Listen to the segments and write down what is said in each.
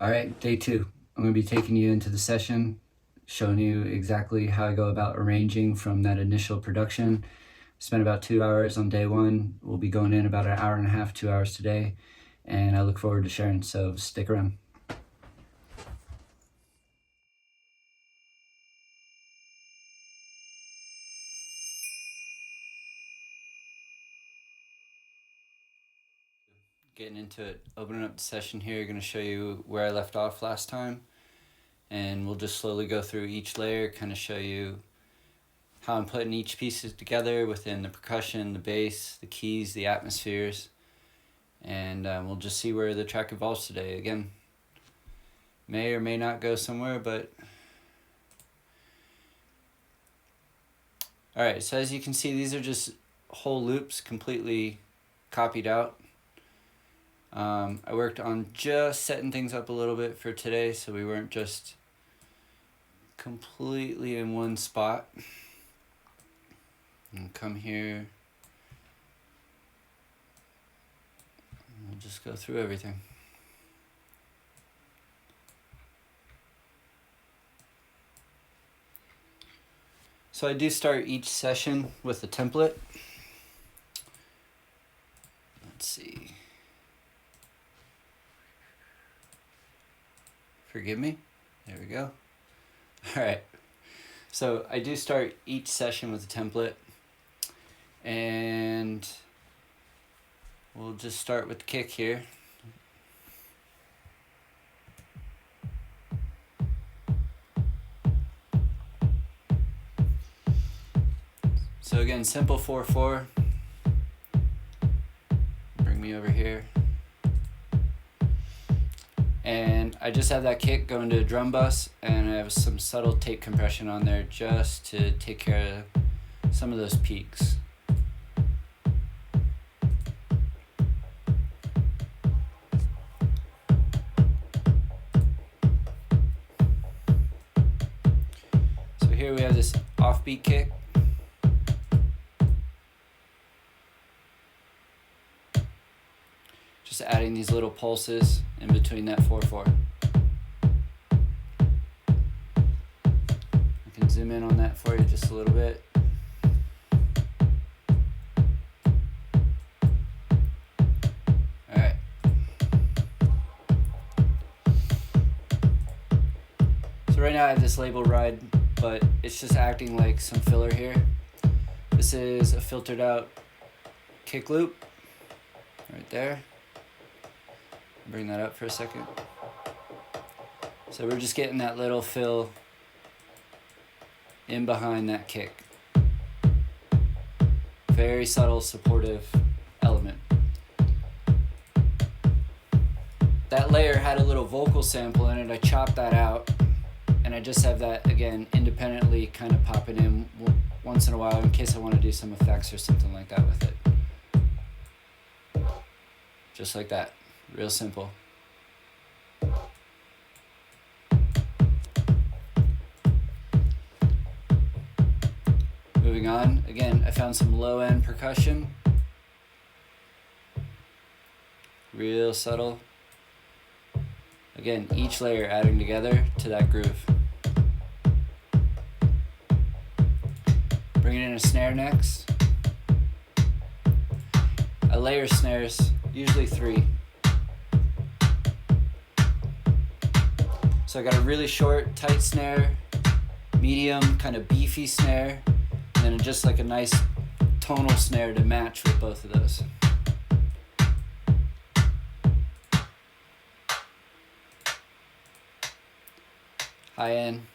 All right, day 2. I'm going to be taking you into the session, showing you exactly how I go about arranging from that initial production. Spent about 2 hours on day 1. We'll be going in about an hour and a half, 2 hours today, and I look forward to sharing, so stick around. Getting into it, opening up the session here, going to show you where I left off last time, and we'll just slowly go through each layer, kind of show you how I'm putting each piece together within the percussion, the bass, the keys, the atmospheres, and we'll just see where the track evolves today. Again, may or may not go somewhere, but alright, so as you can see, these are just whole loops completely copied out. I worked on just setting things up a little bit for today so we weren't just completely in one spot. And come here, and we'll just go through everything. So I do start each session with a template. Let's see. Forgive me. There we go. All right. So I do start each session with a template, and we'll just start with the kick here. So again, simple 4/4. Bring me over here. And I just have that kick going to a drum bus, and I have some subtle tape compression on there just to take care of some of those peaks. So here we have this offbeat kick. Just adding these little pulses in between that 4/4. I can zoom in on that for you just a little bit. Alright. So right now I have this label ride, but it's just acting like some filler here. This is a filtered out kick loop right there. Bring that up for a second. So we're just getting that little fill in behind that kick. Very subtle supportive element. That layer had a little vocal sample in it. I chopped that out, and I just have that again independently kind of popping in once in a while in case I want to do some effects or something like that with it. Just like that. Real simple. Moving on, again, I found some low end percussion. Real subtle. Again, each layer adding together to that groove. Bringing in a snare next. I layer snares, usually 3. So I got a really short, tight snare, medium, kind of beefy snare, and then just like a nice tonal snare to match with both of those. High end,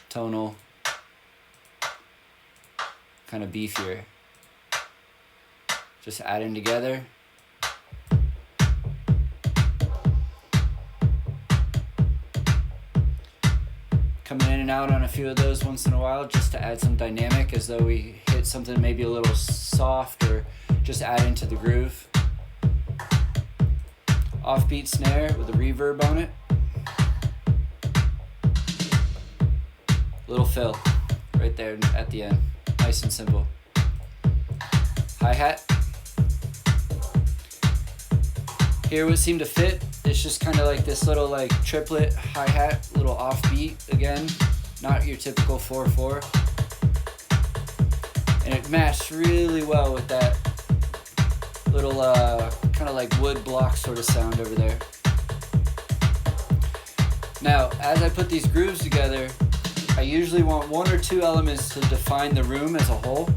tonal, kind of beefier. Just adding together. Coming in and out on a few of those once in a while just to add some dynamic, as though we hit something maybe a little soft or just add into the groove. Offbeat snare with a reverb on it. Little fill right there at the end. Nice and simple. Hi-hat. Here what seemed to fit is just kind of like this little like triplet hi-hat, little offbeat again, not your typical 4/4. And it matched really well with that little kind of like wood block sort of sound over there. Now, as I put these grooves together, I usually want one or two elements to define the room as a whole.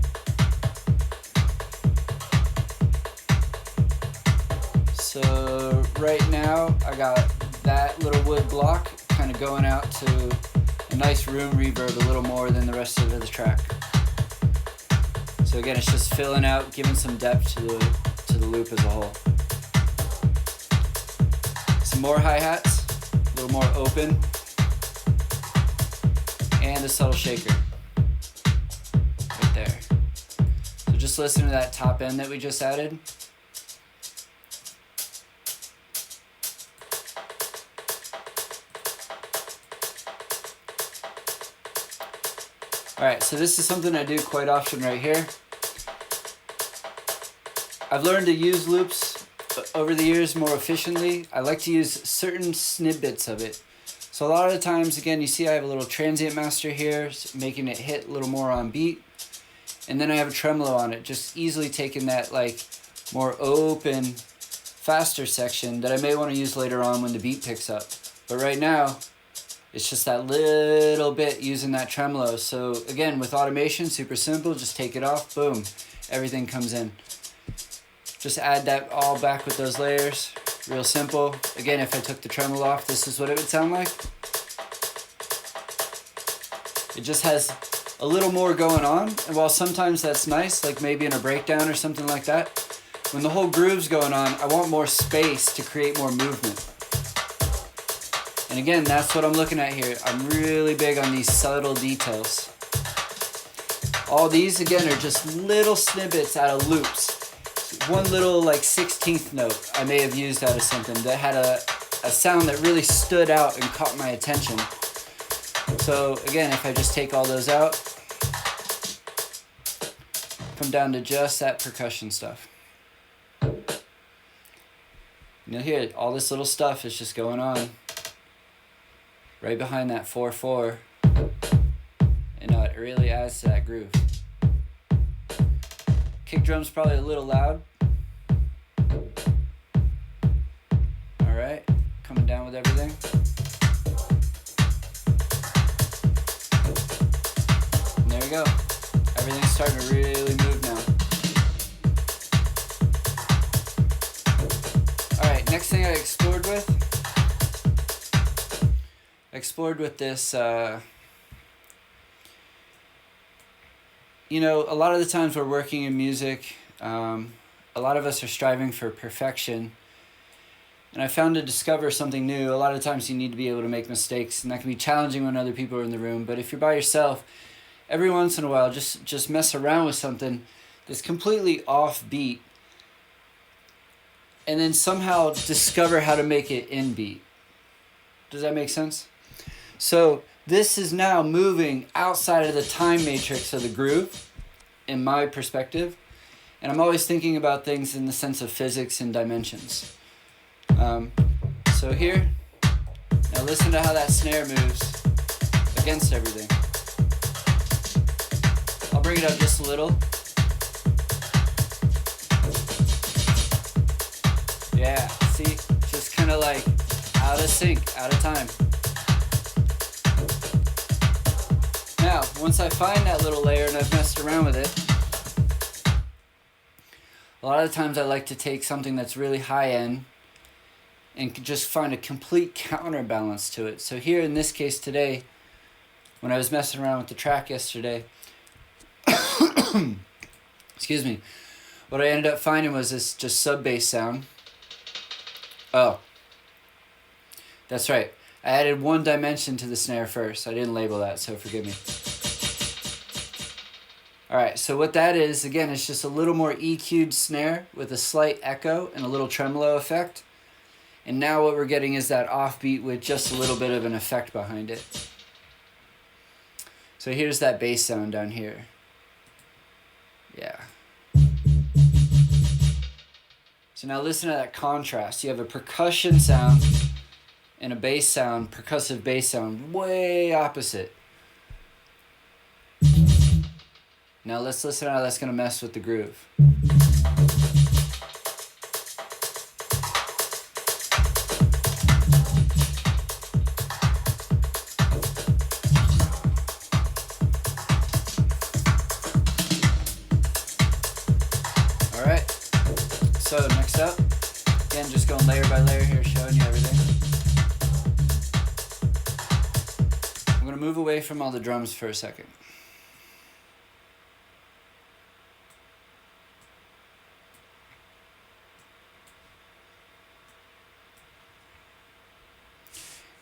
So right now I got that little wood block kind of going out to a nice room reverb a little more than the rest of the track. So again, it's just filling out, giving some depth to the loop as a whole. Some more hi-hats, a little more open, and a subtle shaker right there. So just listen to that top end that we just added. Alright, so this is something I do quite often right here. I've learned to use loops over the years more efficiently. I like to use certain snippets of it. So a lot of the times, again, you see I have a little transient master here, making it hit a little more on beat. And then I have a tremolo on it, just easily taking that like more open, faster section that I may want to use later on when the beat picks up. But right now, it's just that little bit using that tremolo. So again, with automation, super simple, just take it off, boom, everything comes in. Just add that all back with those layers, real simple. Again, if I took the tremolo off, this is what it would sound like. It just has a little more going on, and while sometimes that's nice, like maybe in a breakdown or something like that, when the whole groove's going on, I want more space to create more movement. And again, that's what I'm looking at here. I'm really big on these subtle details. All these, again, are just little snippets out of loops. One little, like, 16th note I may have used out of something that had a sound that really stood out and caught my attention. So, again, if I just take all those out, come down to just that percussion stuff. You'll hear all this little stuff is just going on right behind that 4/4, and it really adds to that groove. Kick drum's probably a little loud. All right, coming down with everything. And there we go. Everything's starting to really move now. All right, next thing I explored with this, you know, a lot of the times we're working in music, a lot of us are striving for perfection. And I found to discover something new, a lot of times you need to be able to make mistakes, and that can be challenging when other people are in the room. But if you're by yourself, every once in a while, just mess around with something that's completely off beat, and then somehow discover how to make it in beat. Does that make sense? So this is now moving outside of the time matrix of the groove, in my perspective. And I'm always thinking about things in the sense of physics and dimensions. So here, now listen to how that snare moves against everything. I'll bring it up just a little. Yeah, see, just kind of like out of sync, out of time. Now, once I find that little layer and I've messed around with it, a lot of the times I like to take something that's really high end and just find a complete counterbalance to it. So here in this case today, when I was messing around with the track yesterday, excuse me, what I ended up finding was this just sub-bass sound. Oh, that's right. I added one dimension to the snare first. I didn't label that, so forgive me. Alright, so what that is, again, it's just a little more EQ'd snare with a slight echo and a little tremolo effect. And now what we're getting is that offbeat with just a little bit of an effect behind it. So here's that bass sound down here. Yeah. So now listen to that contrast. You have a percussion sound and a bass sound, percussive bass sound, way opposite. Now let's listen how that's going to mess with the groove. Alright, so next up, again just going layer by layer here, showing you everything. I'm going to move away from all the drums for a second.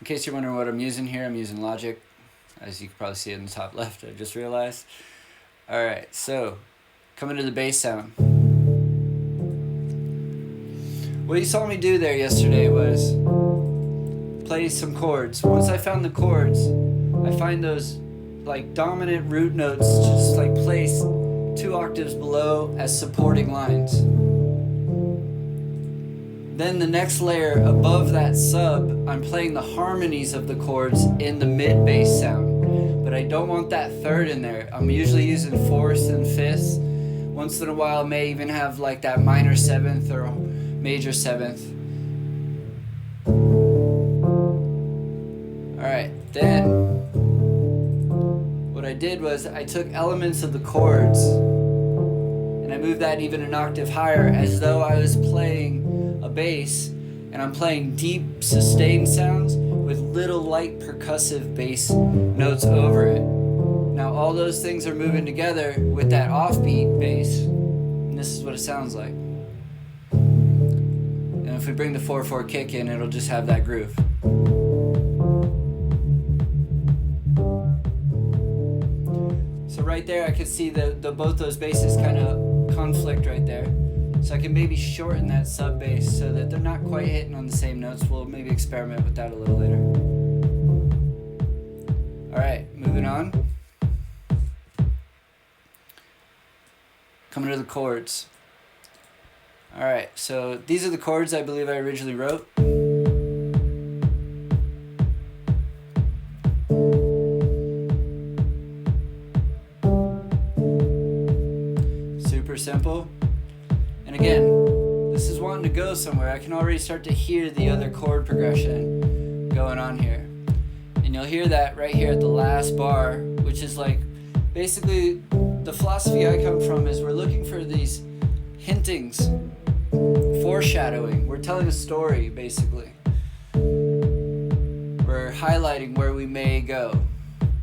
In case you're wondering what I'm using here, I'm using Logic, as you can probably see in the top left, I just realized. Alright, so coming to the bass sound. What you saw me do there yesterday was play some chords. Once I found the chords, I find those like dominant root notes just like placed 2 octaves below as supporting lines. Then the next layer above that sub, I'm playing the harmonies of the chords in the mid bass sound. But I don't want that third in there. I'm usually using fourths and fifths. Once in a while I may even have like that minor 7th or major 7th. Alright, then what I did was I took elements of the chords and I moved that even an octave higher, as though I was playing a bass, and I'm playing deep sustained sounds with little light percussive bass notes over it. Now all those things are moving together with that offbeat bass, and this is what it sounds like. And if we bring the 4/4 kick in, it'll just have that groove. So right there I could see both those basses kind of conflict right there. So I can maybe shorten that sub bass so that they're not quite hitting on the same notes. We'll maybe experiment with that a little later. Alright, moving on. Coming to the chords. Alright, so these are the chords I believe I originally wrote. Super simple. And again, this is wanting to go somewhere. I can already start to hear the other chord progression going on here. And you'll hear that right here at the last bar, which is like, basically, the philosophy I come from is we're looking for these hintings, foreshadowing. We're telling a story, basically. We're highlighting where we may go.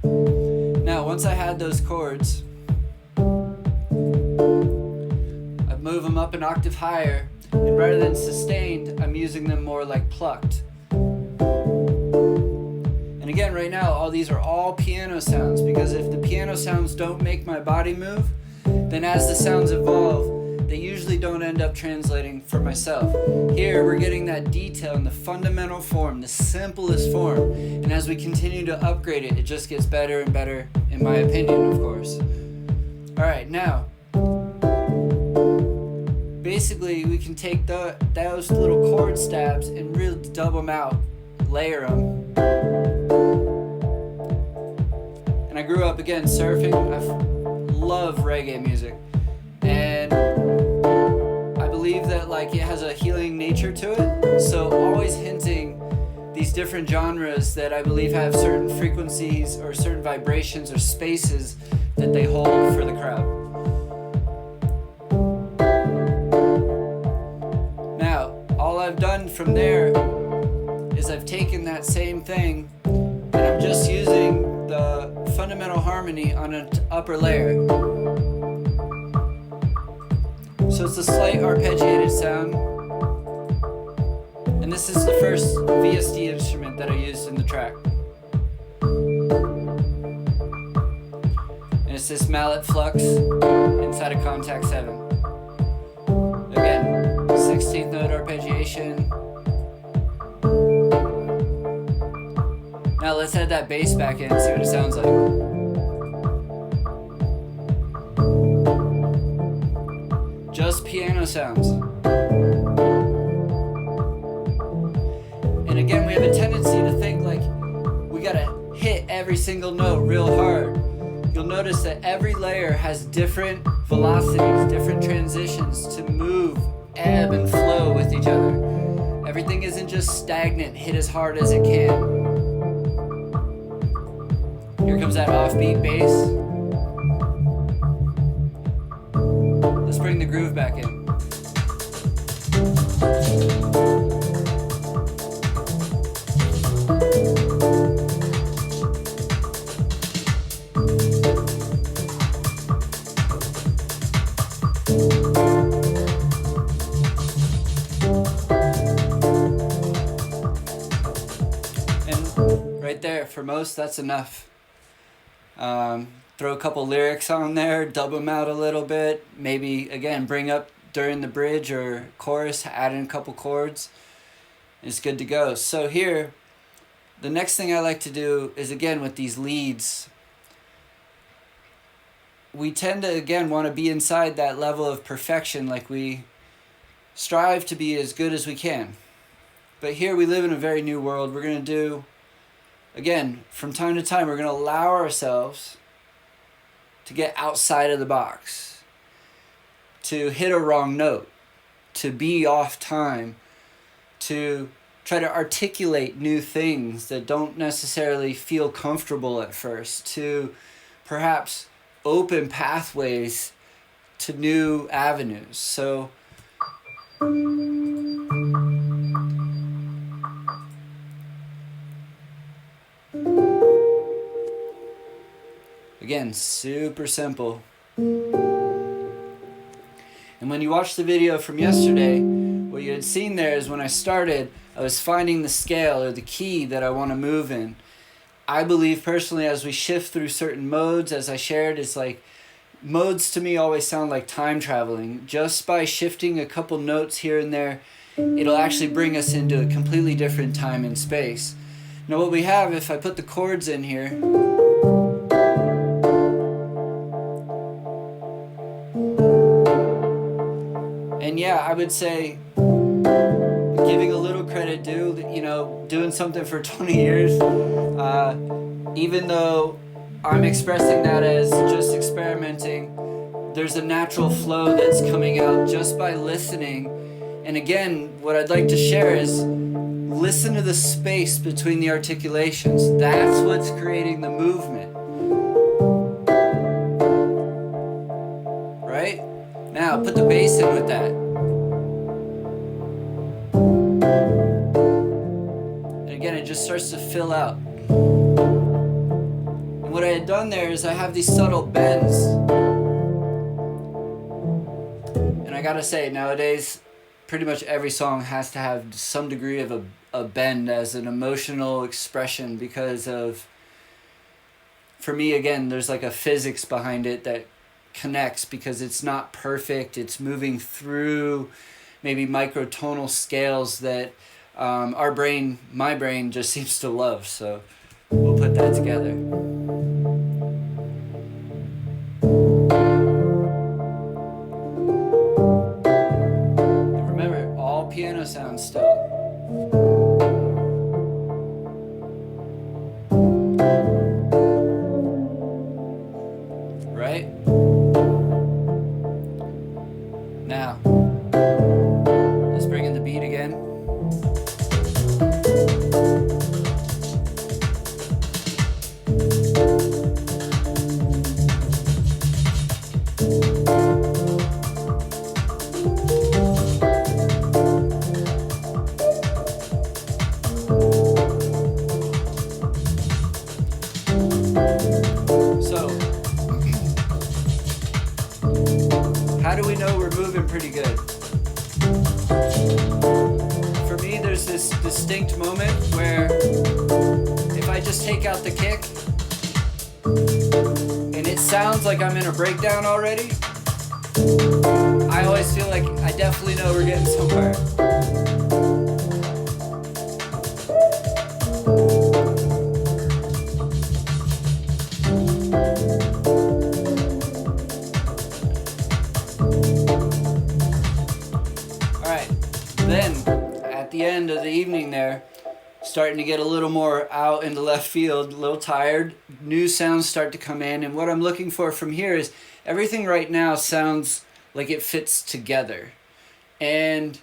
Now, once I had those chords, move them up an octave higher, and rather than sustained, I'm using them more like plucked. And again, right now, all these are all piano sounds, because if the piano sounds don't make my body move, then as the sounds evolve, they usually don't end up translating for myself. Here, we're getting that detail in the fundamental form, the simplest form, and as we continue to upgrade it, it just gets better and better, in my opinion, of course. Alright, now, basically, we can take those little chord stabs and really dub them out, layer them. And I grew up, again, surfing. I love reggae music. And I believe that like it has a healing nature to it. So always hinting these different genres that I believe have certain frequencies or certain vibrations or spaces that they hold for the crowd. All I've done from there is I've taken that same thing and I'm just using the fundamental harmony on an upper layer. So it's a slight arpeggiated sound, and this is the first VSD instrument that I used in the track. And it's this mallet flux inside a Contact 7. Again, 16th note arpeggiation. Now let's add that bass back in and see what it sounds like. Just piano sounds. every single note real hard, you'll notice that every layer has different velocities, different transitions to move, ebb, and flow with each other. Everything isn't just stagnant, hit as hard as it can. Here comes that offbeat bass. Let's bring the groove back in. Right there, for most, that's enough. Throw a couple lyrics on there, dub them out a little bit. Maybe, again, bring up during the bridge or chorus, add in a couple chords. It's good to go. So here, the next thing I like to do is, again, with these leads, we tend to, again, want to be inside that level of perfection, like we strive to be as good as we can. But here we live in a very new world. We're going to do, again, from time to time, we're going to allow ourselves to get outside of the box, to hit a wrong note, to be off time, to try to articulate new things that don't necessarily feel comfortable at first, to perhaps open pathways to new avenues. So again, super simple. And when you watch the video from yesterday, what you had seen there is when I started, I was finding the scale or the key that I want to move in. I believe personally, as we shift through certain modes, as I shared, it's like modes to me always sound like time traveling. Just by shifting a couple notes here and there, it'll actually bring us into a completely different time and space. Now what we have, if I put the chords in here, and yeah, I would say, giving a little credit due, doing something for 20 years, even though I'm expressing that as just experimenting, there's a natural flow that's coming out just by listening. And again, what I'd like to share is listen to the space between the articulations. That's what's creating the movement. Right? Now, put the bass in with that. And again, it just starts to fill out. And what I had done there is I have these subtle bends. And I gotta say, nowadays, pretty much every song has to have some degree of a bend as an emotional expression because of, for me, again, there's like a physics behind it that connects because it's not perfect. It's moving through maybe microtonal scales that my brain just seems to love. So we'll put that together. And remember, all piano sounds still. Right? Now, let's bring in the beat again. So, how do we know we're moving pretty good? For me, there's this distinct moment where if I just take out the kick and it sounds like I'm in a breakdown already, I always feel like I definitely know we're getting somewhere. Alright, then at the end of the evening there, starting to get a little more out into left field, a little tired. New sounds start to come in, and what I'm looking for from here is everything right now sounds like it fits together. And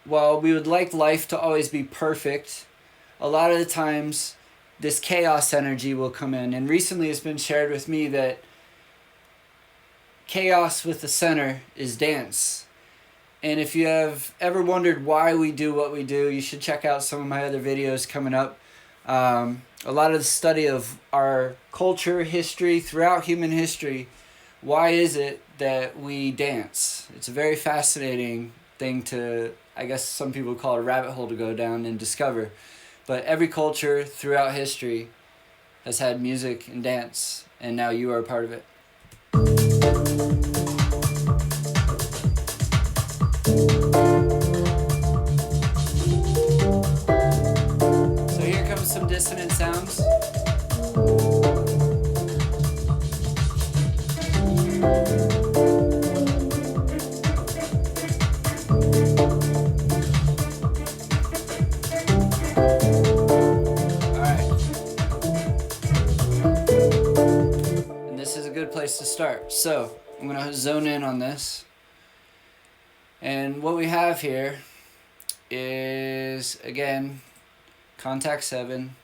while we would like life to always be perfect, a lot of the times this chaos energy will come in. And recently it's been shared with me that chaos with the center is dance. And if you have ever wondered why we do what we do, you should check out some of my other videos coming up. A lot of the study of our culture, history, throughout human history. Why is it that we dance? It's a very fascinating thing to, I guess some people call it a rabbit hole to go down and discover. But every culture throughout history has had music and dance, and now you are a part of it. So here comes some dissonant sounds. Place to start. So I'm going to zone in on this, and what we have here is, again, contact 7.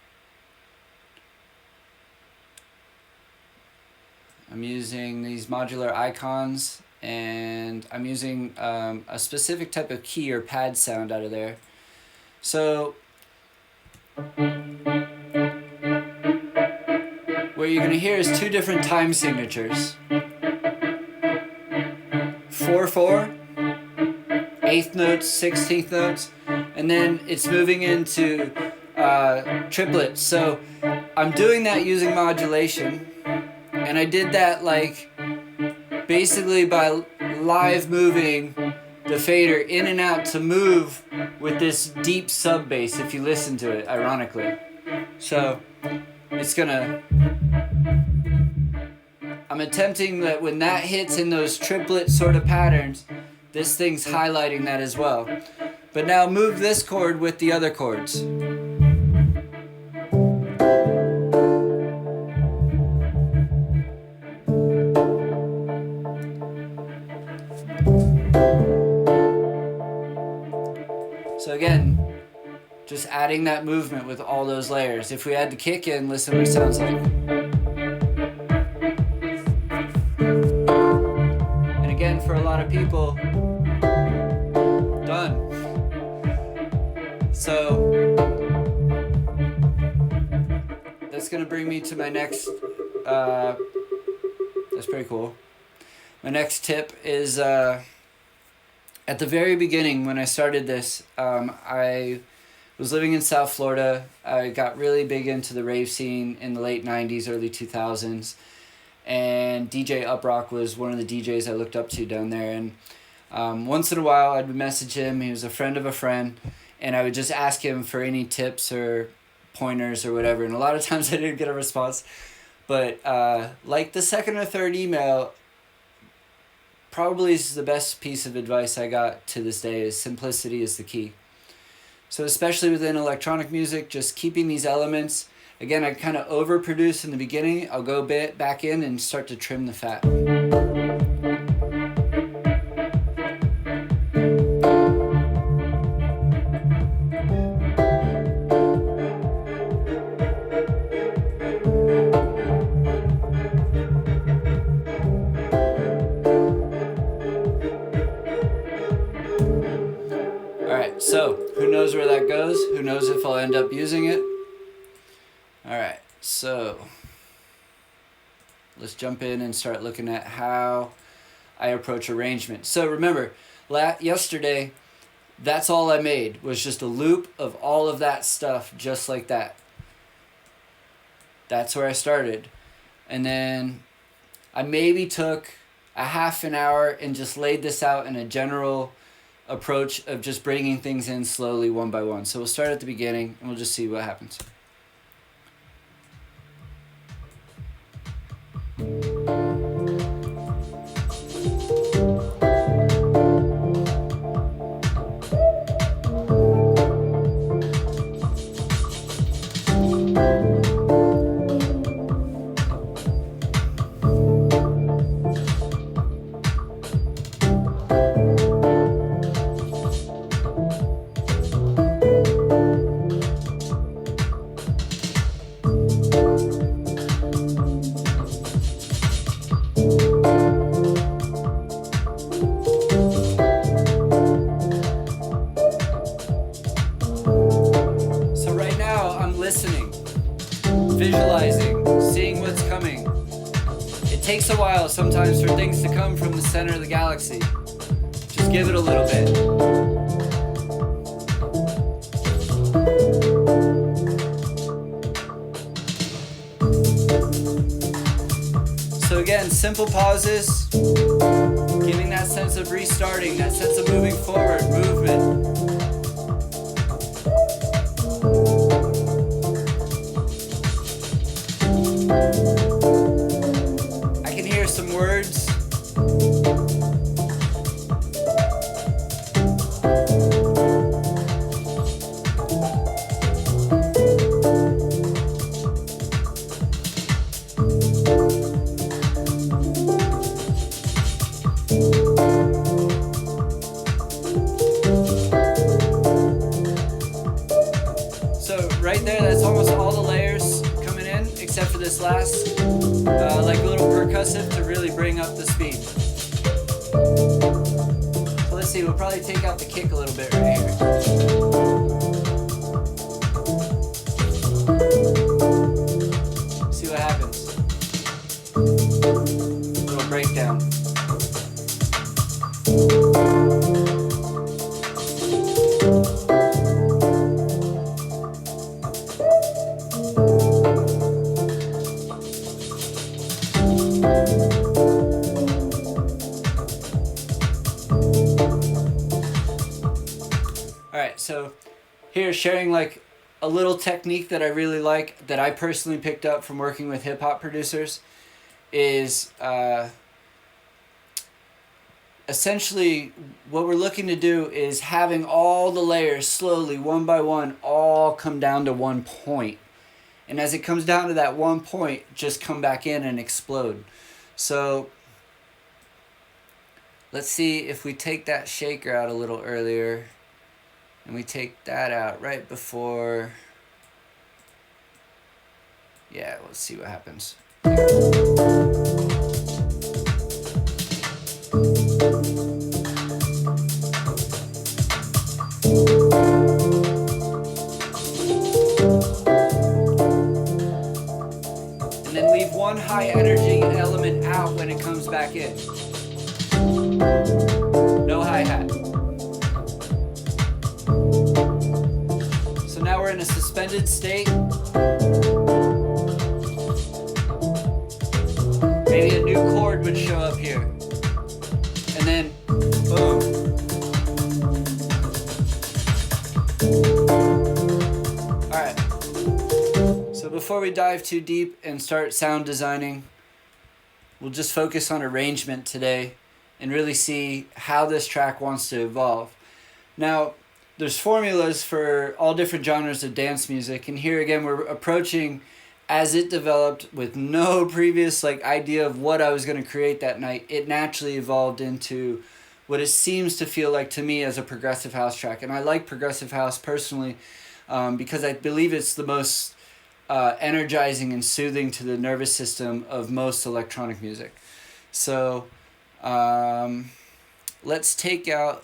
I'm using these modular icons, and I'm using a specific type of key or pad sound out of there. So what you're going to hear is 2 different time signatures. 4/4, 8th notes, 16th notes, and then it's moving into triplets. So I'm doing that using modulation, and I did that like basically by live moving the fader in and out to move with this deep sub bass if you listen to it, ironically. So it's gonna, I'm attempting that when that hits in those triplet sort of patterns, this thing's highlighting that as well. But now move this chord with the other chords. So again, just adding that movement with all those layers. If we add the kick in, listen what it sounds like. And again, for a lot of people, done. So that's gonna bring me to my next, that's pretty cool. My next tip is, at the very beginning when I started this, I was living in South Florida. I got really big into the rave scene in the late 90s, early 2000s. And DJ Uprock was one of the DJs I looked up to down there. And once in a while I'd message him. He was a friend of a friend. And I would just ask him for any tips or pointers or whatever. And a lot of times I didn't get a response. But like the second or third email, probably is the best piece of advice I got to this day, is simplicity is the key. So especially within electronic music, just keeping these elements. Again, I kind of overproduce in the beginning. I'll go back in and start to trim the fat. Alright, so who knows where that goes? Who knows if I'll end up using it? Alright, so let's jump in and start looking at how I approach arrangement. So remember, yesterday, that's all I made, was just a loop of all of that stuff just like that. That's where I started. And then I maybe took a half an hour and just laid this out in a general approach of just bringing things in slowly one by one. So we'll start at the beginning and we'll just see what happens. visualizing, seeing what's coming. It takes a while sometimes for things to come from the center of the galaxy. Just give it a little bit. So again, simple pauses, giving that sense of restarting, that sense of moving forward, movement. I can hear some words. Right there, that's almost all the layers coming in, except for this last, like a little percussive to really bring up the speed. So let's see, we'll probably take out the kick a little bit right here. See what happens. Little breakdown. Alright, so here sharing like a little technique that I really like, that I personally picked up from working with hip-hop producers, is essentially what we're looking to do is having all the layers slowly, one by one, all come down to one point. And as it comes down to that one point, just come back in and explode. So let's see if we take that shaker out a little earlier. And we take that out right before. Yeah, let's see what happens. And then leave one high energy element out when it comes back in. No hi-hat. So now we're in a suspended state. Maybe a new chord would show up here. And then, boom. Alright. So before we dive too deep and start sound designing, we'll just focus on arrangement today and really see how this track wants to evolve. Now, there's formulas for all different genres of dance music, and here again we're approaching as it developed with no previous idea of what I was going to create that night. It naturally evolved into what it seems to feel like to me as a progressive house track. And I like progressive house personally because I believe it's the most energizing and soothing to the nervous system of most electronic music. So let's take out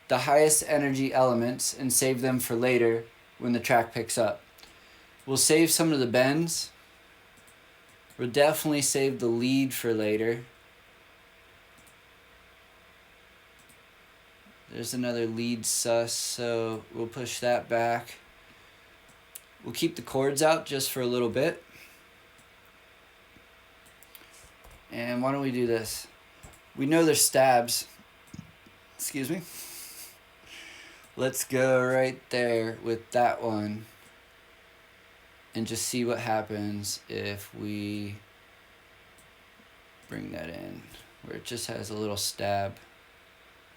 the highest energy elements and save them for later when the track picks up. We'll save some of the bends. We'll definitely save the lead for later. There's another lead sus, so we'll push that back. We'll keep the chords out just for a little bit. And why don't we do this? We know there's stabs. Excuse me. Let's go right there with that one and just see what happens if we bring that in where it just has a little stab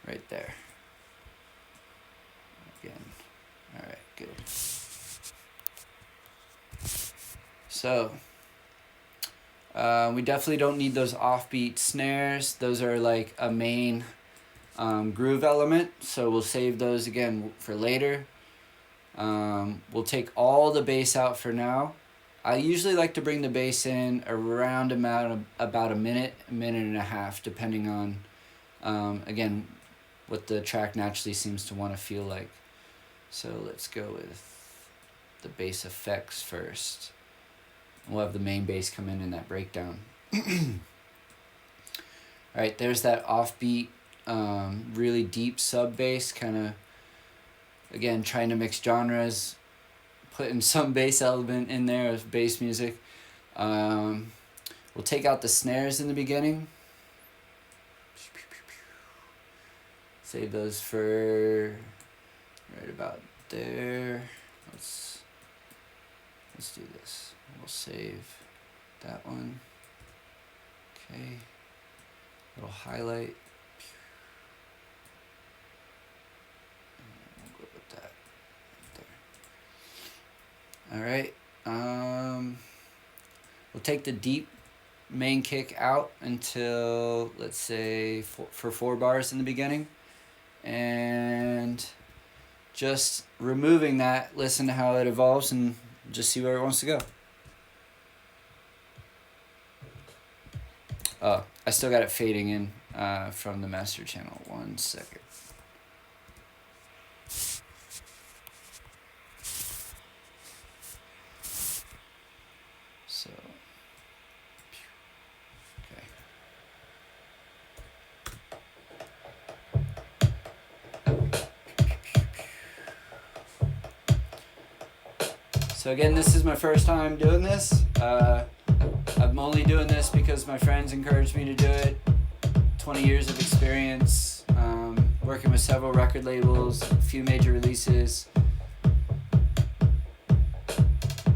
right there. Again. All right, good. So we definitely don't need those offbeat snares. Those are like a main groove element, so we'll save those again for later. We'll take all the bass out for now. I usually like to bring the bass in around about a minute and a half, depending on, again, what the track naturally seems to want to feel like. So let's go with the bass effects first. We'll have the main bass come in that breakdown. Alright, there's that offbeat, really deep sub bass, kind of, again, trying to mix genres, putting some bass element in there of bass music. We'll take out the snares in the beginning. Save those for right about there. Let's do this. We'll save that one. Okay. Little highlight. And we'll go with that right there. Alright. We'll take the deep main kick out until, let's say, for 4 bars in the beginning. And just removing that, listen to how it evolves and just see where it wants to go. I still got it fading in from the master channel. 1 second. So, okay. So again, this is my first time doing this. I'm only doing this because my friends encouraged me to do it. 20 years of experience, working with several record labels, a few major releases.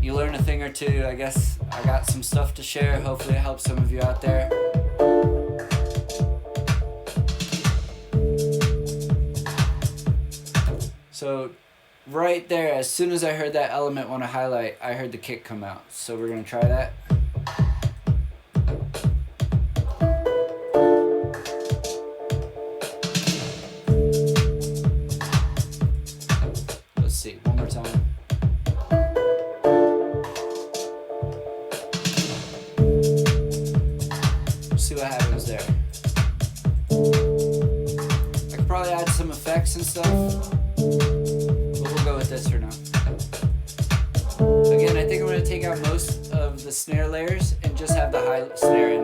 You learn a thing or two. I guess I got some stuff to share. Hopefully it helps some of you out there. So right there, as soon as I heard that element want to highlight, I heard the kick come out. So we're going to try that. Let's see, one more time. See what happens there. I could probably add some effects and stuff. We'll go with this for now. Again, I think I'm going to take out most of the snare layers and just have the high snare in.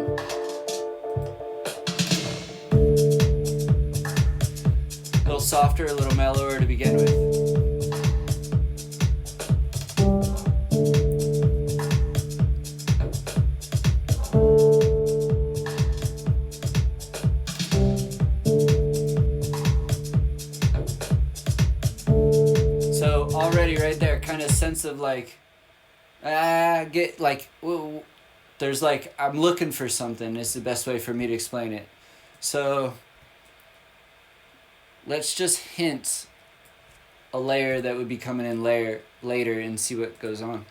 A little softer, a little mellower to begin with. Already right there, kind of sense of like, get like, there's like, I'm looking for something is the best way for me to explain it. So let's just hint a layer that would be coming in later and see what goes on.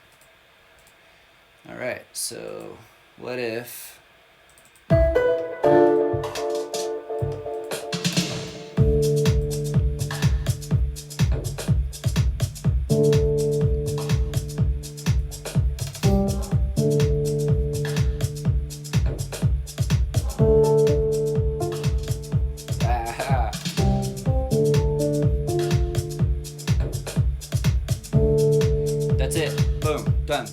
All right, so what if... That's it. Boom. Done.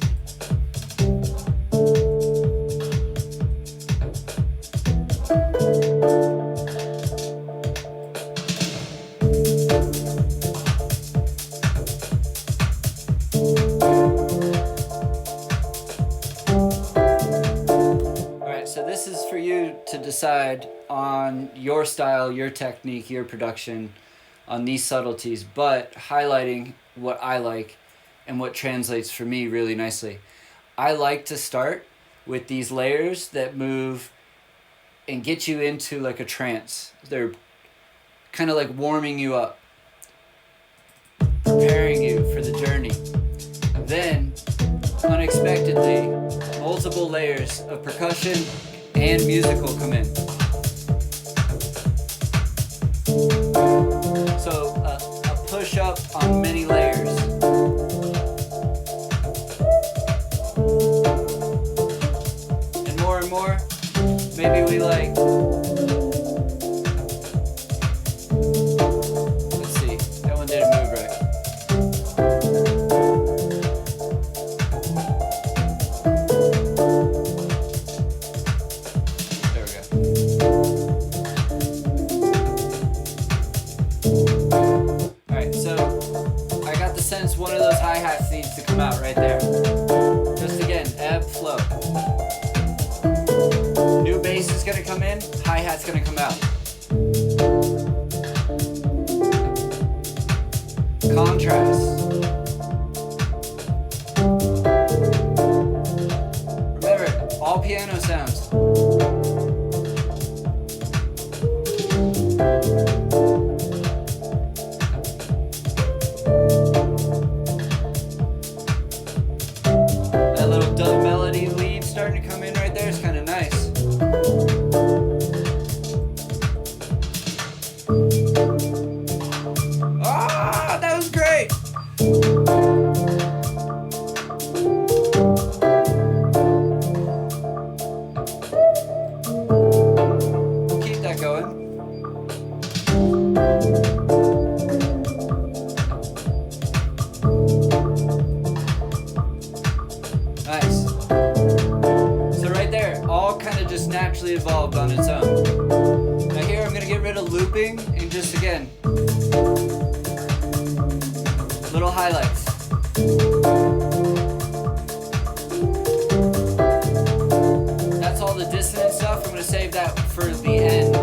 Alright, so this is for you to decide on your style, your technique, your production, on these subtleties, but highlighting what I like and what translates for me really nicely. I like to start with these layers that move and get you into like a trance. They're kind of like warming you up, preparing you for the journey. Then, unexpectedly, multiple layers of percussion and musical come in. So a push up on many layers. And more, maybe we like, let's see, that one didn't move right. sense one of those hi-hats needs to come out right there. Just again, ebb, flow. New bass is gonna come in, hi-hat's gonna come out. Contrast. Remember, all piano sounds. That little dub melody lead starting to come in right there is kind of nice. Ah, that was great! We'll keep that going. Nice. So right there, all kind of just naturally evolved on its own. Now here I'm going to get rid of looping and just again, little highlights. That's all the dissonant stuff. I'm going to save that for the end.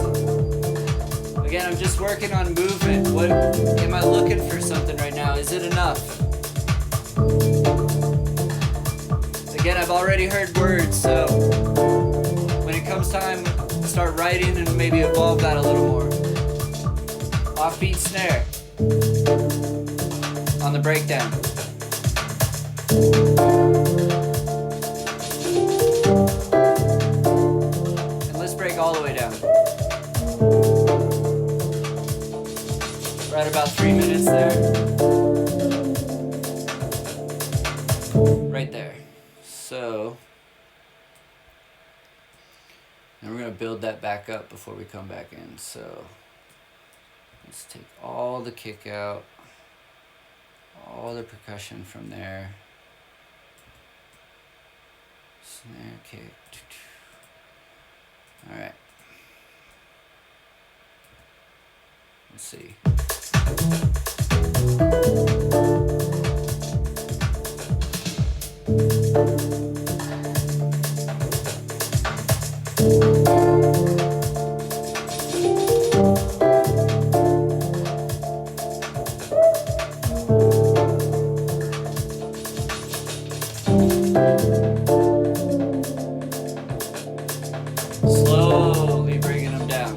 Again, I'm just working on movement. What am I looking for something right now? Is it enough? Again, I've already heard words, so when it comes time to start writing and maybe evolve that a little more. Offbeat snare on the breakdown. And let's break all the way down. Right about 3 minutes there. Right there. So, and we're going to build that back up before we come back in. So, let's take all the kick out, all the percussion from there. Snare kick. Alright. Let's see. Slowly bringing them down.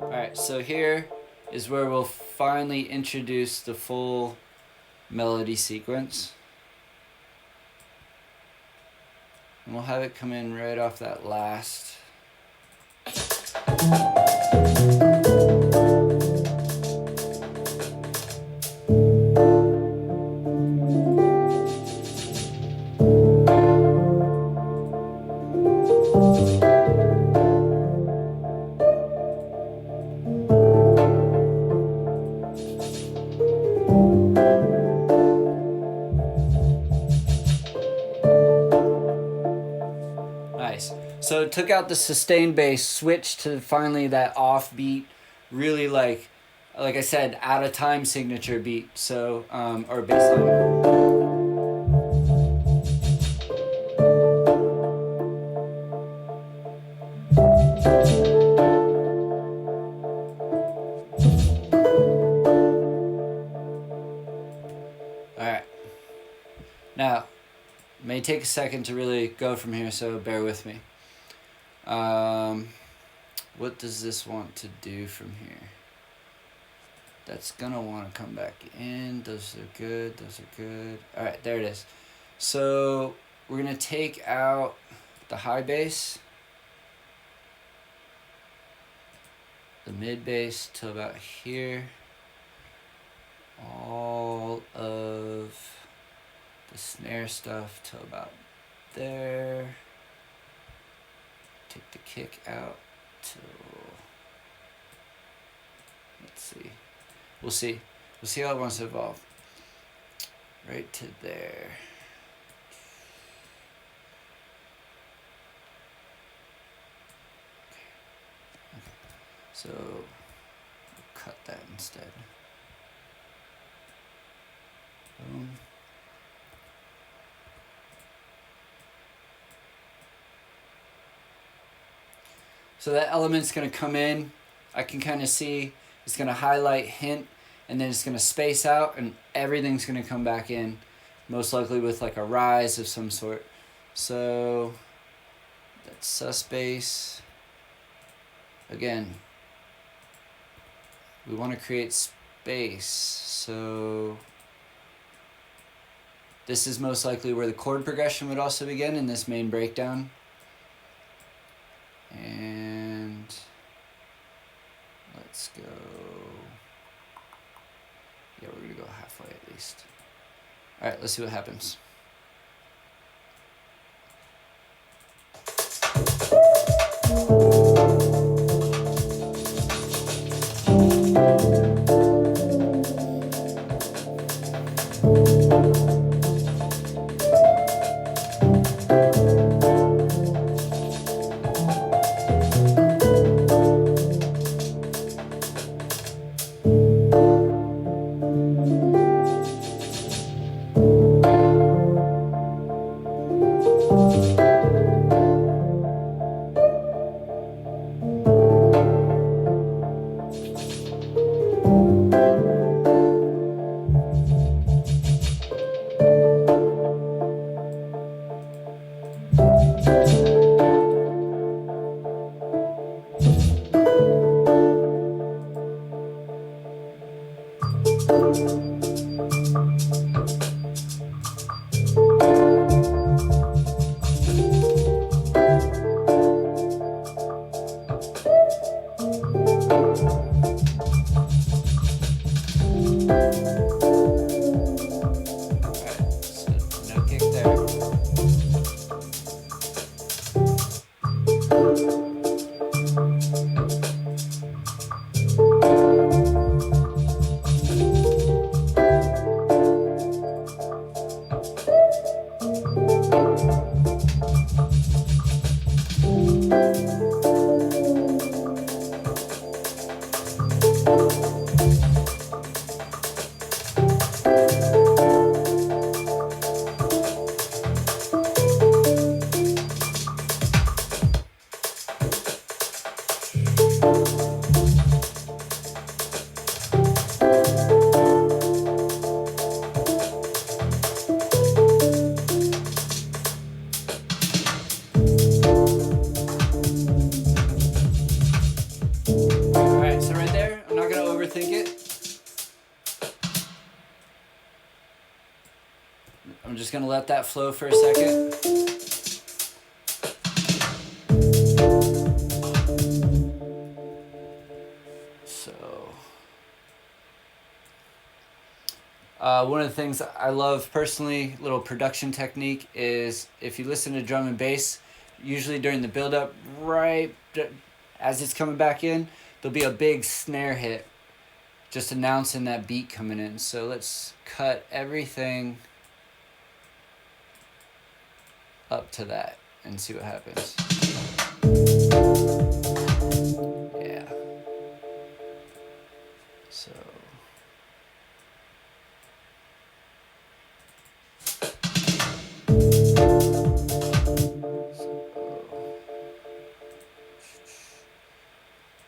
Alright, so here is where we'll finally introduce the full melody sequence. And we'll have it come in right off that last. Nice. So it took out the sustained bass, switched to finally that offbeat, really like I said, out of time signature beat. So or bass line. Alright. Now, it may take a second to really go from here, so bear with me. What does this want to do from here? That's gonna want to come back in. Those are good. Those are good. Alright, there it is. So we're gonna take out the high bass, the mid bass till about here, all of the snare stuff till about there, take the kick out till, let's see. We'll see. We'll see how it wants to evolve. Right to there. So we'll cut that instead. Boom. So that element's going to come in. I can kind of see it's going to highlight, hint, and then it's going to space out, and everything's going to come back in, most likely with like a rise of some sort. So that's sus base. Again, we want to create space. So this is most likely where the chord progression would also begin in this main breakdown. And let's go, yeah, we're gonna go halfway at least. All right, let's see what happens. I'm just gonna let that flow for a second. One of the things I love personally, little production technique, is if you listen to drum and bass, usually during the build-up, right as it's coming back in, there'll be a big snare hit, just announcing that beat coming in. So let's cut everything up to that and see what happens. Yeah. So...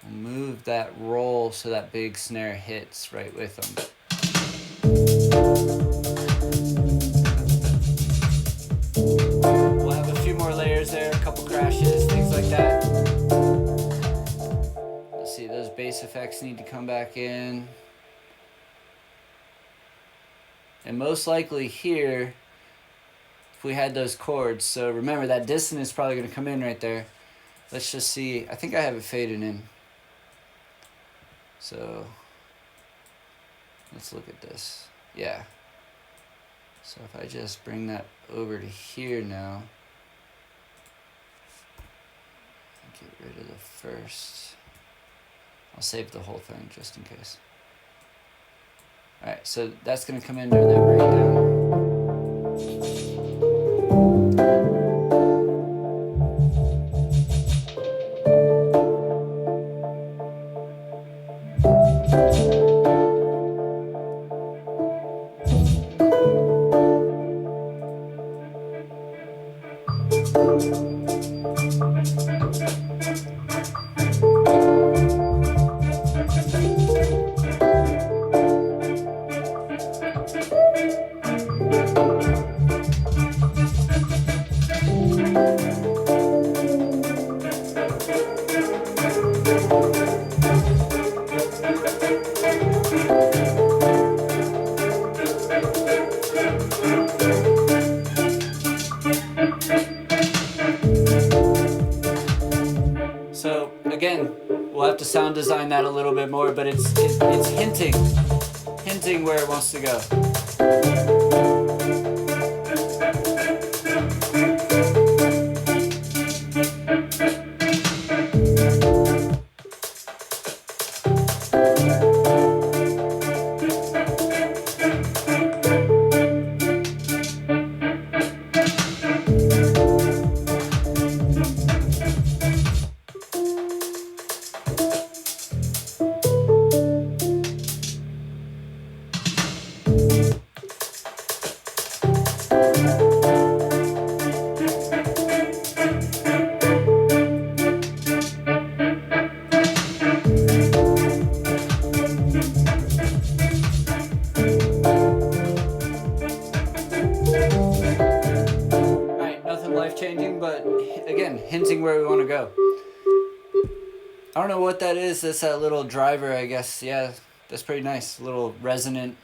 move that roll so that big snare hits right with them. We'll have a few more layers there, a couple crashes, things like that. Let's see, those bass effects need to come back in. And most likely here, if we had those chords, so remember that dissonance is probably going to come in right there. Let's just see, I think I have it faded in. So let's look at this. Yeah. So if I just bring that over to here now, get rid of the first. I'll save the whole thing just in case. Alright, so that's going to come in during that breakdown. So again, we'll have to sound design that a little bit more, but it's hinting where it wants to go. Life-changing, but again, hinting where we want to go. I don't know what that is. That's that little driver, I guess. Yeah, that's pretty nice. A little resonant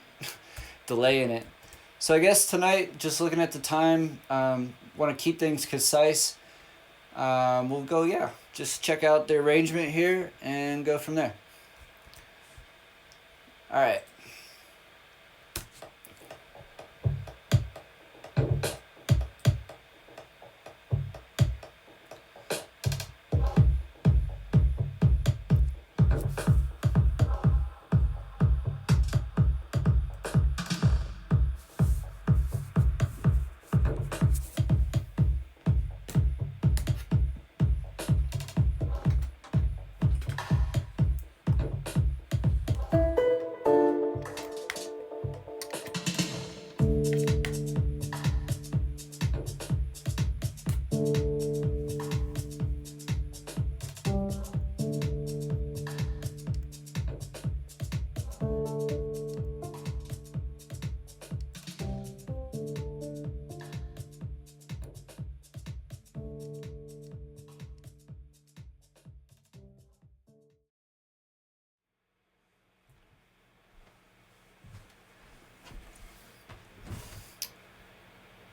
delay in it. So I guess tonight, just looking at the time, want to keep things concise. We'll go, just check out the arrangement here and go from there. All right.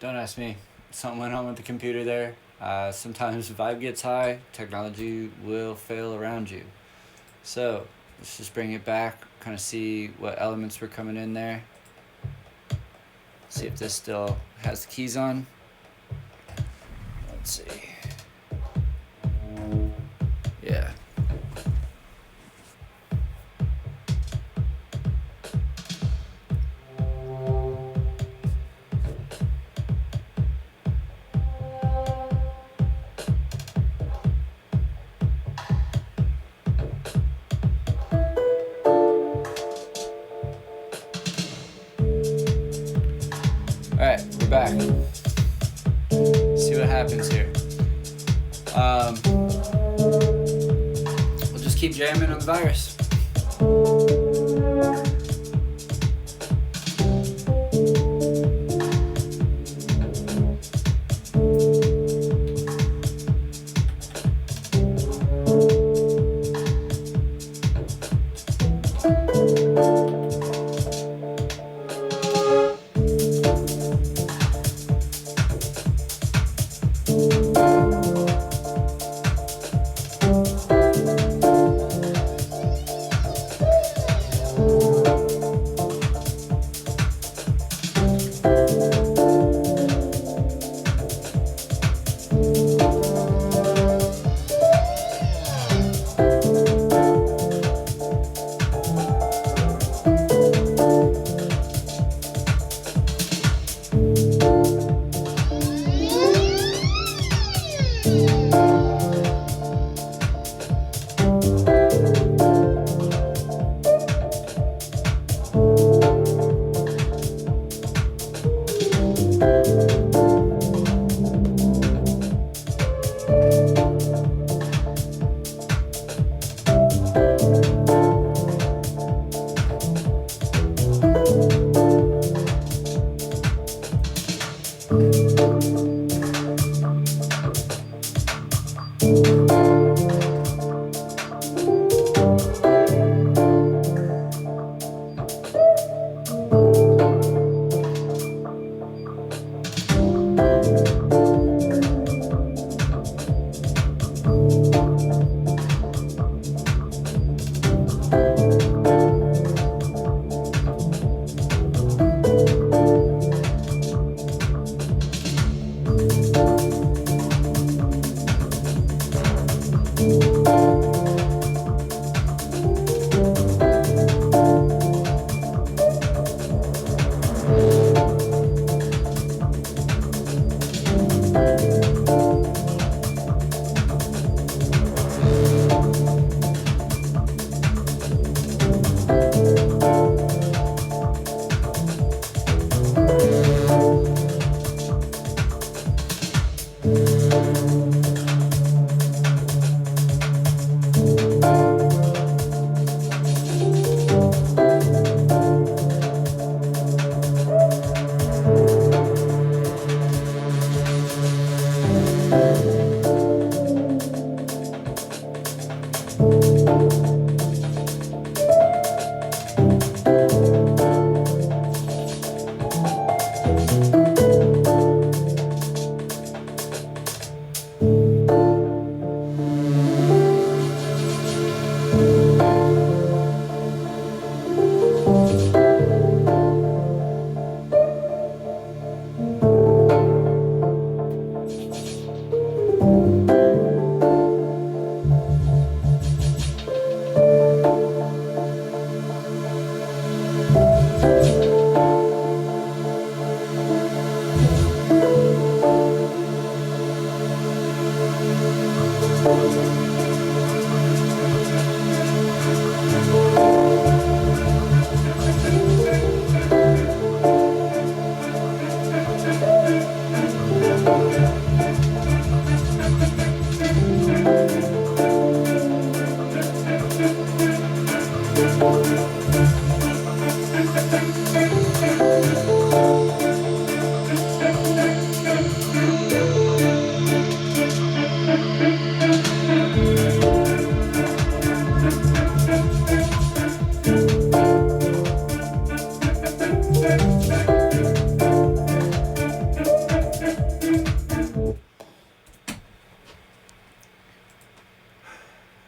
Don't ask me. Something went on with the computer there. Sometimes vibe gets high, technology will fail around you. So let's just bring it back, kind of see what elements were coming in there. See if this still has the keys on. Let's see. Yeah. Alright, we're back. See what happens here. We'll just keep jamming on the virus.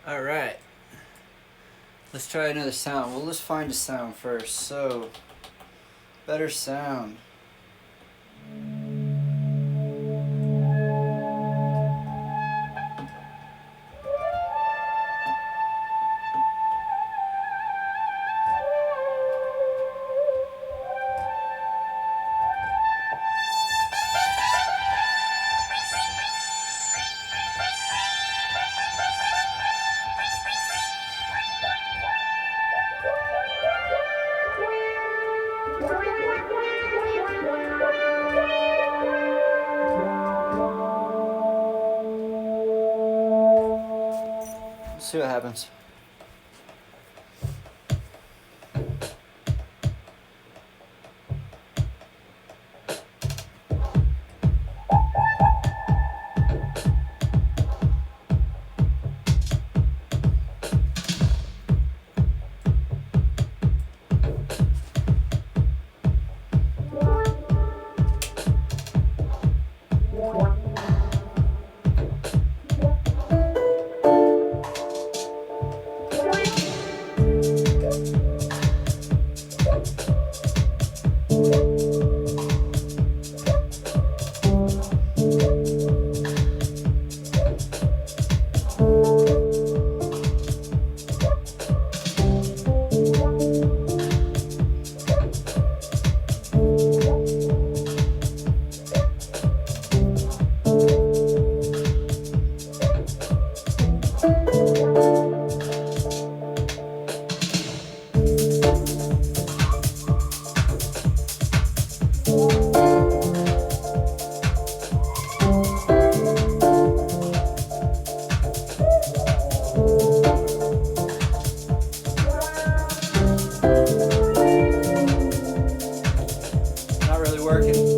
Alright, let's try another sound. Well, let's find a sound first. So, better sound. See what happens. Not really working.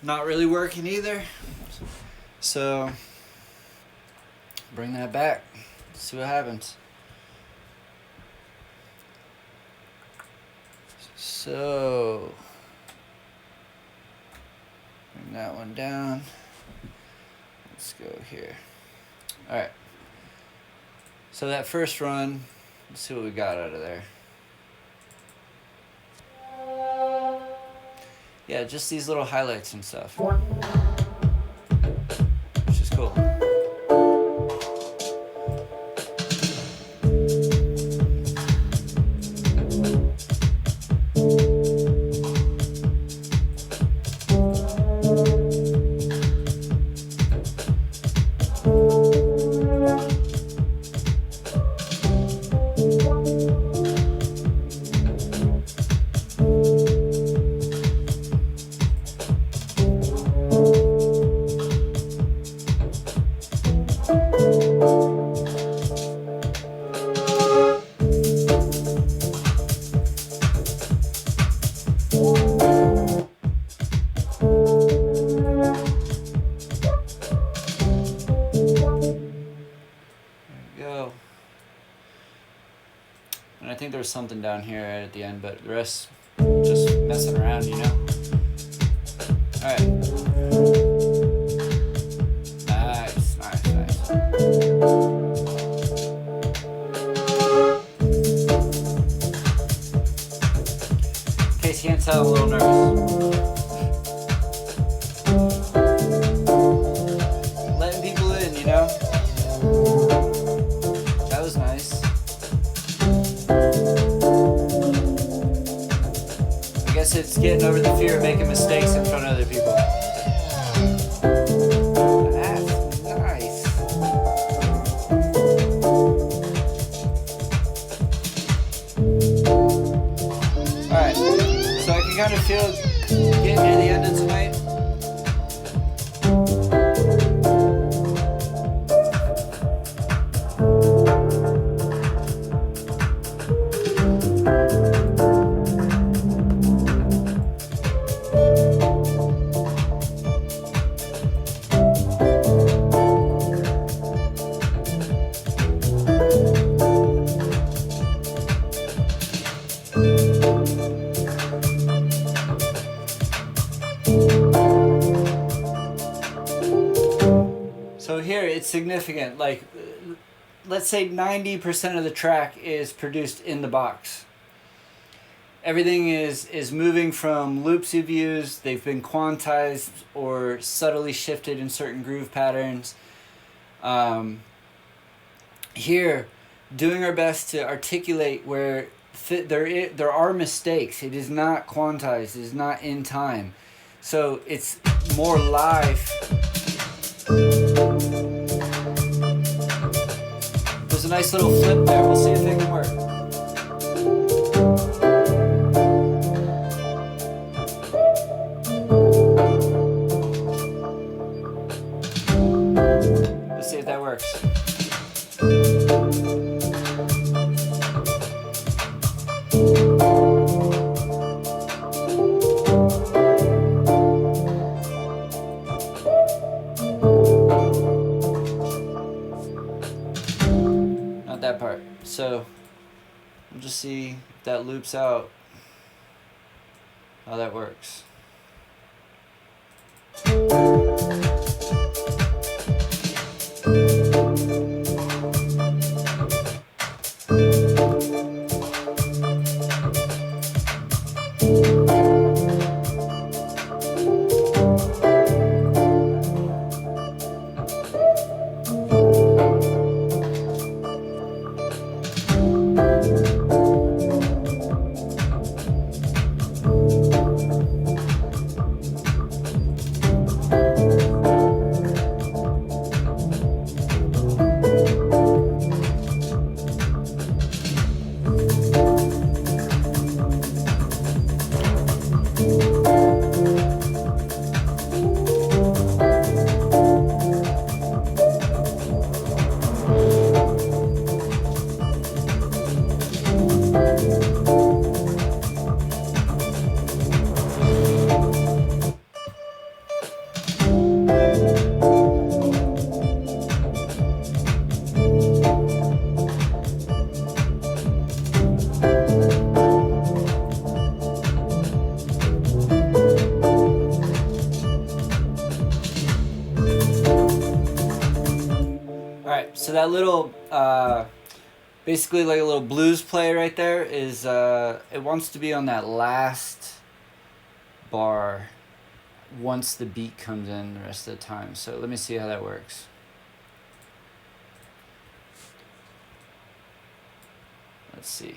Not really working either. So bring that back. See what happens. So bring that one down. Let's go here. All right. So that first run, let's see what we got out of there. Yeah, just these little highlights and stuff, which is cool. I think there's something down here right at the end, but the rest just messing around, you know? Alright. Nice, nice, nice. In case you can't tell, I'm a little nervous. Letting people in, you know? That was nice. I guess it's getting over the fear of making mistakes in front of other people. That's nice. Alright, so I can kind of feel getting near the end of tonight. So here it's significant, like let's say 90% of the track is produced in the box. Everything is moving from loops you've used, they've been quantized or subtly shifted in certain groove patterns. Here, doing our best to articulate where there are mistakes. It is not quantized, it is not in time. So it's more live. There's a nice little flip there. We'll see if it can work. Let's see if that works. That part. So we'll just see if that loops out, how that works. So that little, basically like a little blues play right there is, it wants to be on that last bar once the beat comes in the rest of the time. So let me see how that works. Let's see.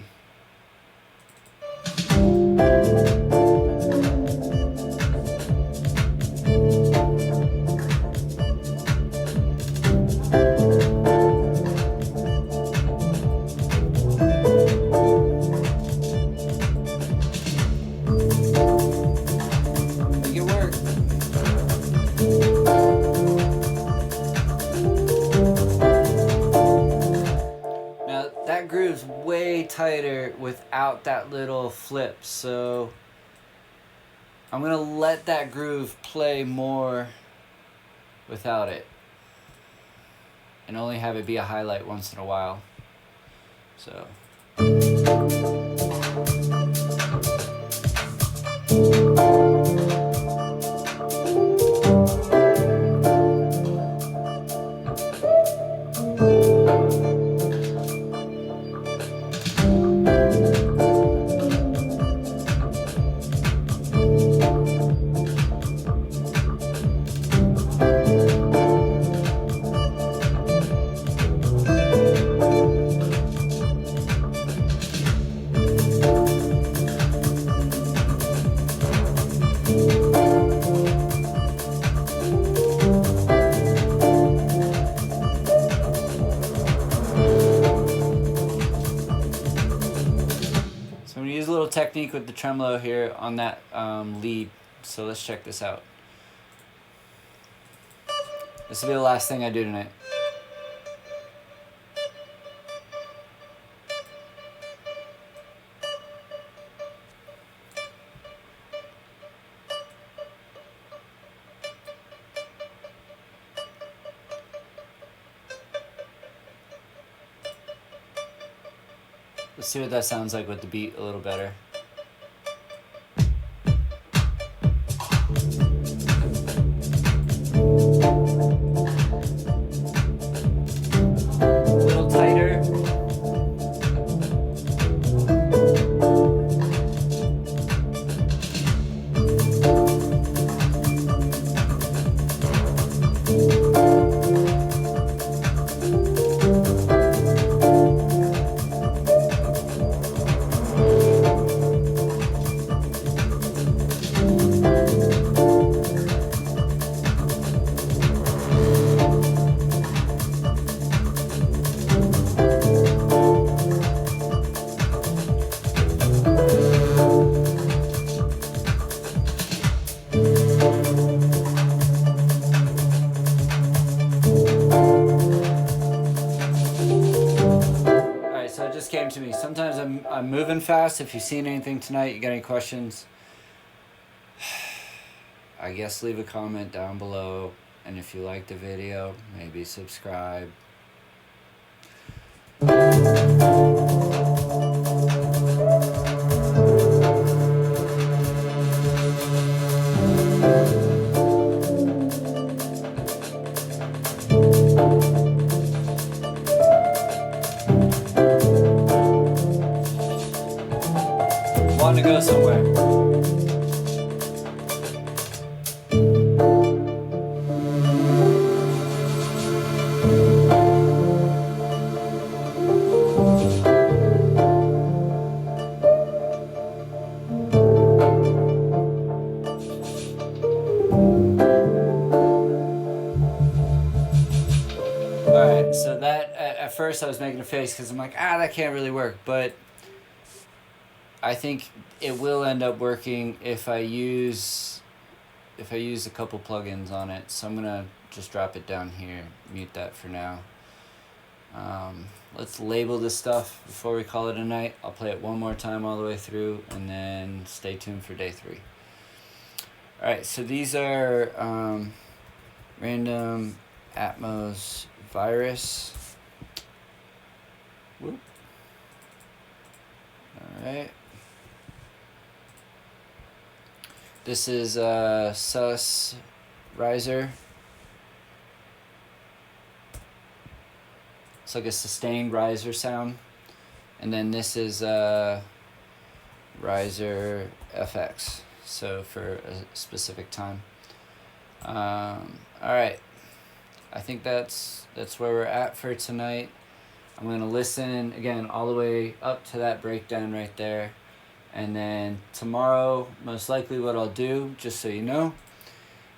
Tighter without that little flip, so I'm gonna let that groove play more without it and only have it be a highlight once in a while. So So I'm going to use a little technique with the tremolo here on that lead. So let's check this out. This will be the last thing I do tonight. Let's see what that sounds like with the beat a little better. A little tighter. So it just came to me. Sometimes I'm moving fast. If you've seen anything tonight, you got any questions, I guess leave a comment down below. And if you like the video, maybe subscribe. Want to go somewhere. Alright, so that, at first I was making a face because I'm like, that can't really work, but I think it will end up working if I use a couple plugins on it. So I'm gonna just drop it down here, mute that for now. Let's label this stuff before we call it a night. I'll play it one more time all the way through, and then stay tuned for day 3. Alright, so these are random Atmos virus. Whoop. Alright. This is sus riser. It's like a sustained riser sound. And then this is riser FX, so for a specific time. Alright, I think that's where we're at for tonight. I'm going to listen again all the way up to that breakdown right there. And then tomorrow, most likely what I'll do, just so you know,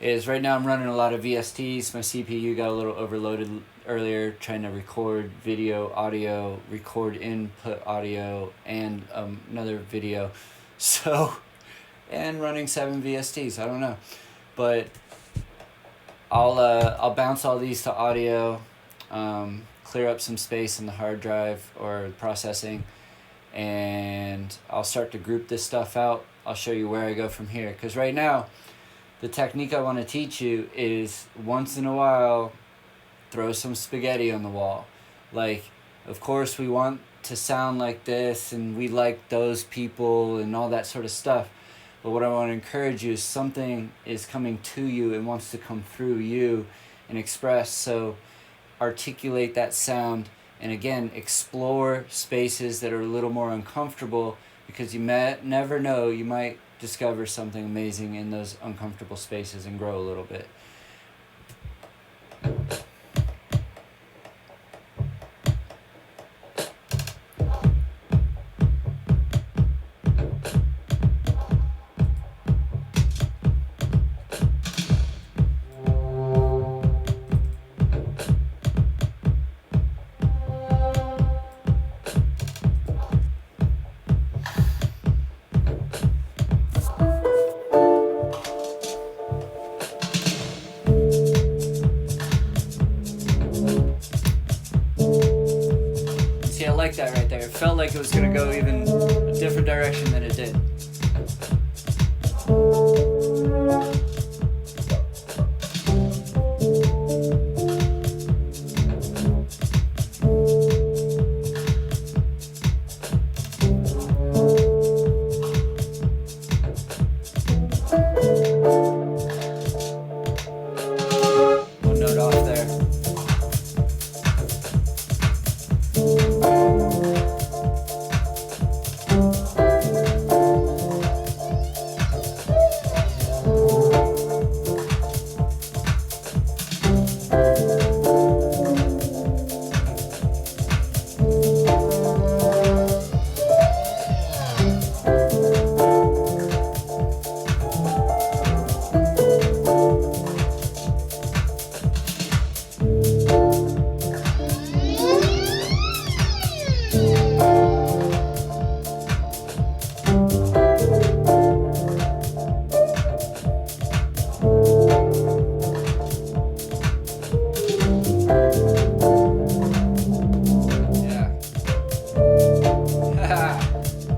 is right now I'm running a lot of VSTs. My CPU got a little overloaded earlier trying to record video, audio, record input audio, and another video. So, and running 7 VSTs, I don't know. But I'll bounce all these to audio, clear up some space in the hard drive or processing, and I'll start to group this stuff out. I'll show you where I go from here, because right now the technique I want to teach you is once in a while throw some spaghetti on the wall. Like, of course we want to sound like this and we like those people and all that sort of stuff. But what I want to encourage you is something is coming to you and wants to come through you and express. So articulate that sound, and again, explore spaces that are a little more uncomfortable, because you may never know, you might discover something amazing in those uncomfortable spaces and grow a little bit. See, I like that right there. It felt like it was going to go even a different direction than it did. One note off there.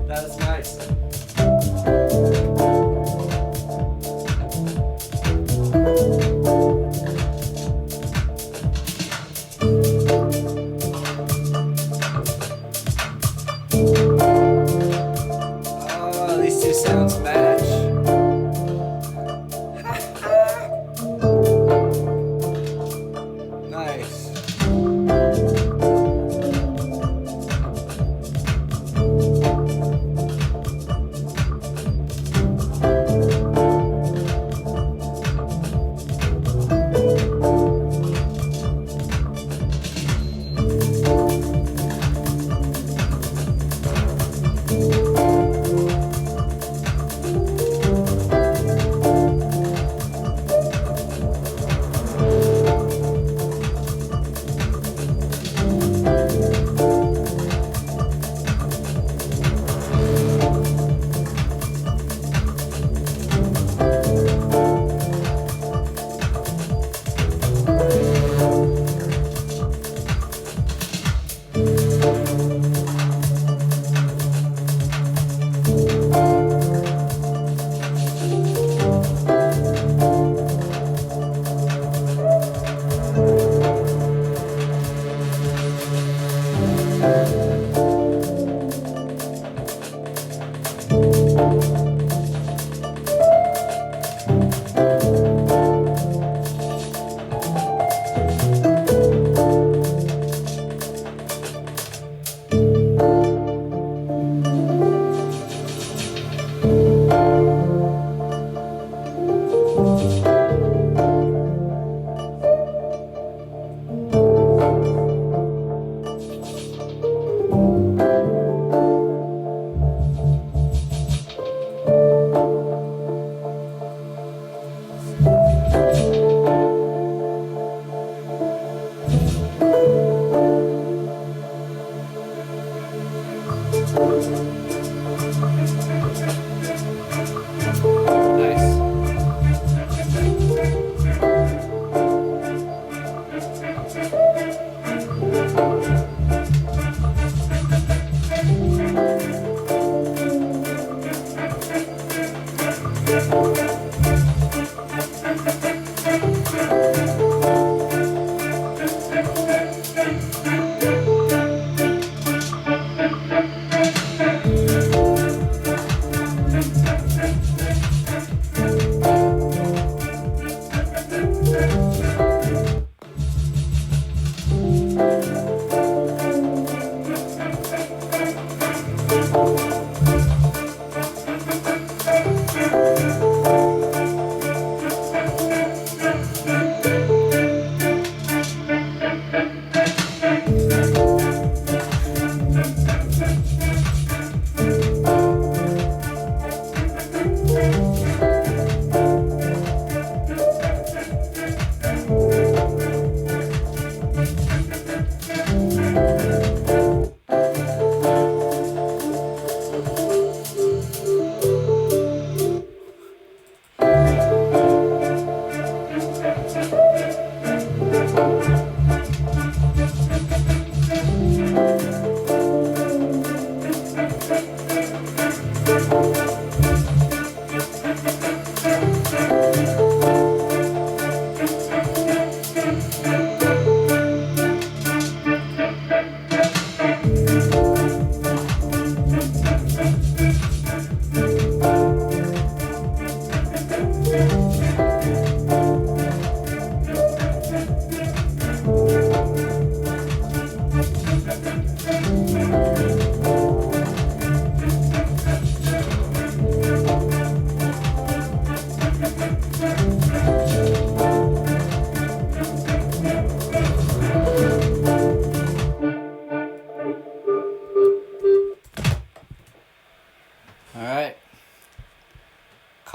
That was nice. Oh, these two sounds match. Nice.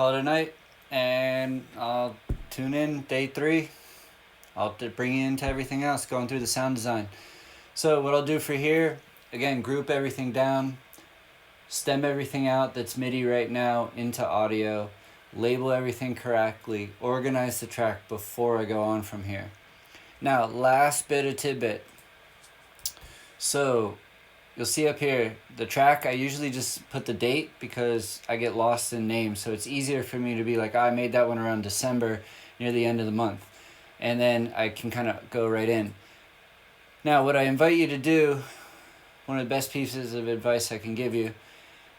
call it a night, and I'll tune in day 3. I'll bring you into everything else, going through the sound design. So what I'll do for here, again, group everything down, stem everything out that's MIDI right now into audio, label everything correctly, organize the track before I go on from here. Now, last bit of tidbit. So you'll see up here, the track, I usually just put the date because I get lost in names. So it's easier for me to be like, I made that one around December, near the end of the month. And then I can kind of go right in. Now, what I invite you to do, one of the best pieces of advice I can give you,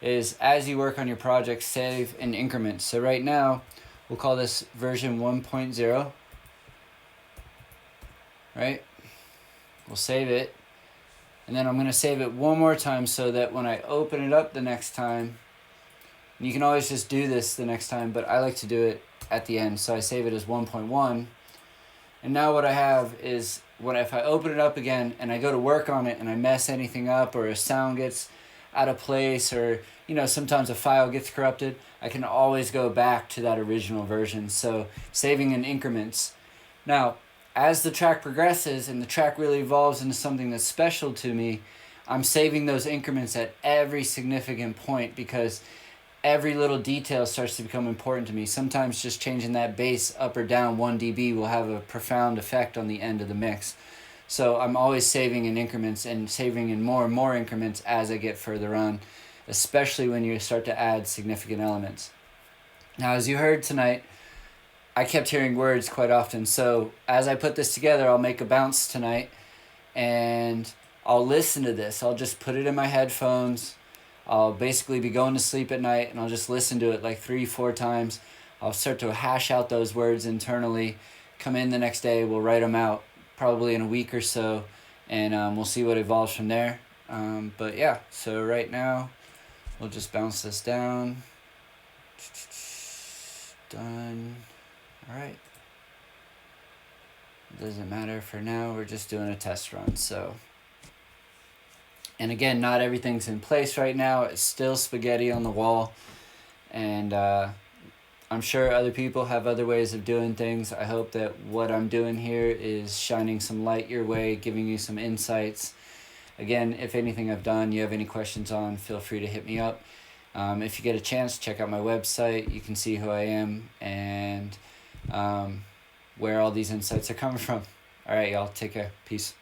is as you work on your project, save in increments. So right now, we'll call this version 1.0, right? We'll save it. And then I'm going to save it one more time so that when I open it up the next time, and you can always just do this the next time, but I like to do it at the end. So I save it as 1.1. And now what I have is, if I open it up again and I go to work on it and I mess anything up, or a sound gets out of place, or sometimes a file gets corrupted, I can always go back to that original version. So saving in increments. Now, as the track progresses and the track really evolves into something that's special to me, I'm saving those increments at every significant point, because every little detail starts to become important to me. Sometimes just changing that bass up or down 1 dB will have a profound effect on the end of the mix. So I'm always saving in increments, and saving in more and more increments as I get further on, especially when you start to add significant elements. Now, as you heard tonight, I kept hearing words quite often. So as I put this together, I'll make a bounce tonight, and I'll listen to this. I'll just put it in my headphones. I'll basically be going to sleep at night, and I'll just listen to it like 3-4 times. I'll start to hash out those words internally. Come in the next day, we'll write them out, probably in a week or so, and we'll see what evolves from there. But yeah, so right now, we'll just bounce this down. Done. All right. Doesn't matter for now. We're just doing a test run. So, and again, not everything's in place right now. It's still spaghetti on the wall, and I'm sure other people have other ways of doing things. I hope that what I'm doing here is shining some light your way, giving you some insights. Again, if anything I've done you have any questions on, feel free to hit me up. If you get a chance, check out my website. You can see who I am and where all these insights are coming from. All right, y'all. Take care. Peace.